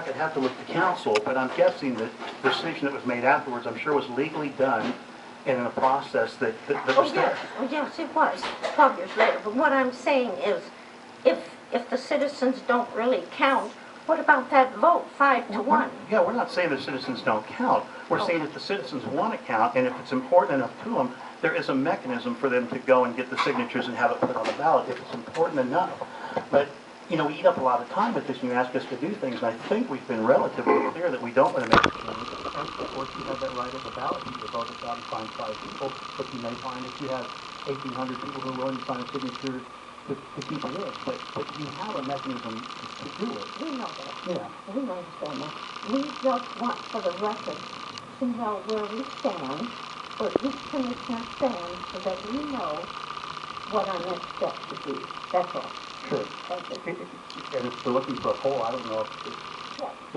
fact, I'd have to look at the council, but I'm guessing that the decision that was made afterwards, I'm sure was legally done and in a process that was there. Oh, yes, it was, 12 years later. But what I'm saying is, if the citizens don't really count, what about that vote, 5-1? Yeah, we're not saying the citizens don't count. We're saying if the citizens want to count, and if it's important enough to them, there is a mechanism for them to go and get the signatures and have it put on the ballot if it's important enough. But, you know, we eat up a lot of time with this, and you ask us to do things, and I think we've been relatively clear that we don't want to make a change. And of course, you have that right at the ballot. You can vote us out and find 5 people, but you may find that you have 1,800 people who are willing to sign a signature to keep it in. But you have a mechanism to do it. We know that. Yeah. We understand that. We just want, for the record, to know where we stand, where each commissioner stands, so that we know what our next step should be. That's all. Sure. And if we're looking for a poll, I don't know if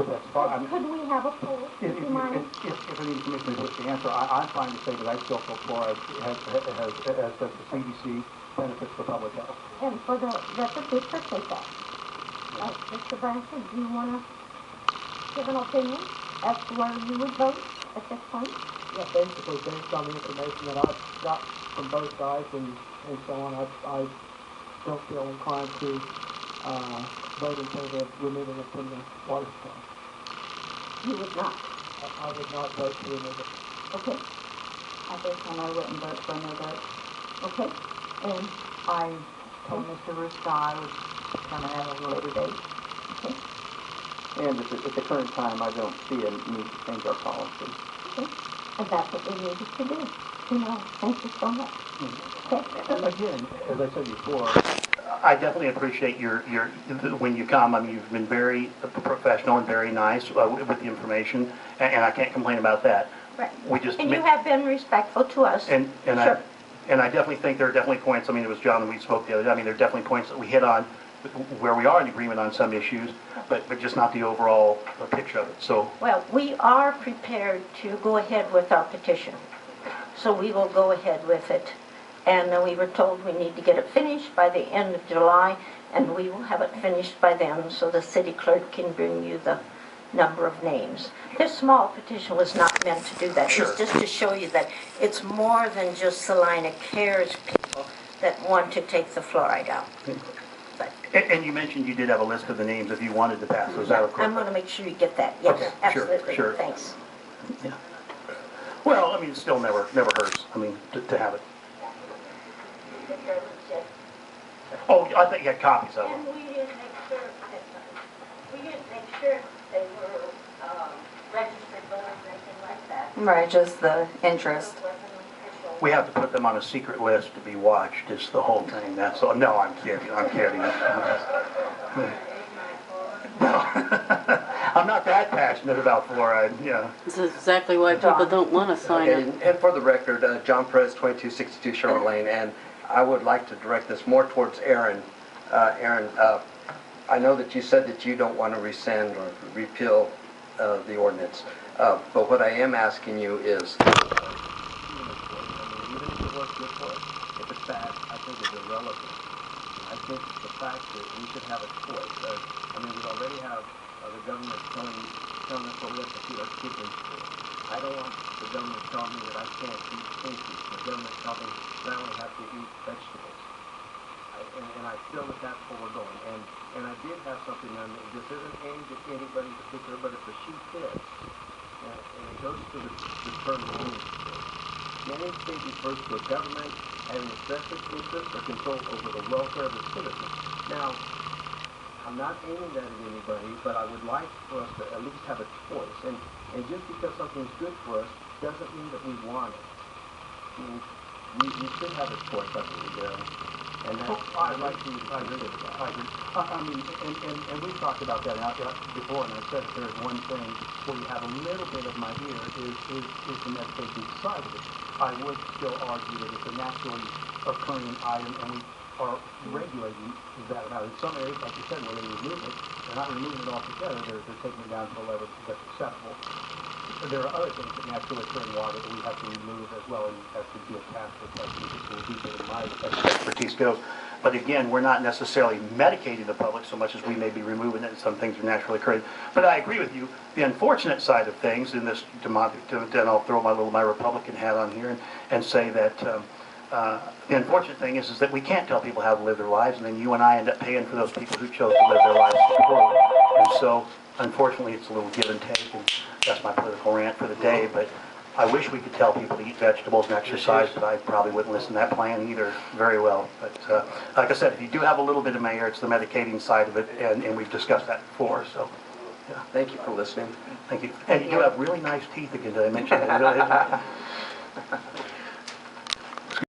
that's fine. Could we have a poll? If any commissioner wishes to answer, I'm fine to say that I still feel fluoride has the CDC benefits for public health. And for the record, we appreciate that. Mr. Branson, do you want to give an opinion as to where you would vote at this point? Yeah, basically based on the information that I've got from both sides and so on, I don't feel inclined to vote in favor of removing it from the water supply. You would not? I would not vote to remove it. Okay. At this time, I wouldn't vote for no vote. Okay. And I told Mr. Ruska I would come at a later date. Okay. And at the current time, I don't see a need to change our policy. Okay. And that's what we needed to do. You know, thank you so much. Okay. And again, as I said before, I definitely appreciate your when you come. I mean, you've been very professional and very nice with the information, and I can't complain about that. Right. And you have been respectful to us. And sure. I definitely think there are definitely points. I mean, it was John and we spoke the other day. I mean, there are definitely points that we hit on where we are in agreement on some issues, but just not the overall picture of it. So. Well, we are prepared to go ahead with our petition, so we will go ahead with it. And we were told we need to get it finished by the end of July, and we will have it finished by then, so the city clerk can bring you the number of names. This small petition was not meant to do that. Sure. It's just to show you that it's more than just Salina Cares people that want to take the fluoride out. But, and you mentioned you did have a list of the names if you wanted to pass those out. I'm going to make sure you get that. Yes, okay. absolutely. Sure. Thanks. Yeah. Well, I mean, it still never hurts. I mean, to have it. Oh, I thought you had copies of them. And we didn't make sure they were registered voters or anything like that. Right, just the interest. We have to put them on a secret list to be watched. Is the whole thing. That's all. No, I'm kidding. I'm kidding. No, I'm not that passionate about fluoride. Yeah. This is exactly why people don't want to sign it. And for the record, John Perez, 2262 Sherwood Lane, and I would like to direct this more towards Aaron. Aaron, I know that you said that you don't want to rescind or repeal the ordinance, but what I am asking you is, Even if it was good for us, if it's bad, I think it's irrelevant. I think the fact that we should have a choice. I mean, we already have the government telling us what we have to feed our kids in school. I don't want the government telling me that I can't eat pinkies. The government telling me that I only have to eat vegetables. And I feel that that's where we're going. And I did have something on this isn't aimed at anybody in particular, but if the shoe fits, and it goes to the term managed state refers to a government having a vested interest or control over the welfare of its citizens. Now, I'm not aiming that at anybody, but I would like for us to at least have a choice. And just because something's good for us doesn't mean that we want it. I mean, we should have a choice, I believe. And that's, I'd like to agree with that. I agree. I mean, and we've talked about that before, and I said if there's one thing where you have a little bit of my ear is the medication side of it. I would still argue that it's a naturally occurring item, and we are regulating that amount. In some areas, like you said, where they remove it, they're not removing it altogether, they're taking it down to a level that's acceptable. There are other things that naturally occur in water that we have to remove as well, and that could be a task for testing, just a little deeper than my expertise goes. But again, we're not necessarily medicating the public so much as we may be removing it, and some things are naturally occurring. But I agree with you. The unfortunate side of things in this, then I'll throw my Republican hat on here and say that the unfortunate thing is that we can't tell people how to live their lives, and then you and I end up paying for those people who chose to live their lives poorly. And so, unfortunately, it's a little give and take, and that's my political rant for the day. But I wish we could tell people to eat vegetables and exercise, but I probably wouldn't listen to that plan either very well. But like I said, if you do have a little bit of mayor, it's the medicating side of it, and we've discussed that before. So, yeah. Thank you for listening. Thank you. And you have really nice teeth again. Did I mention that?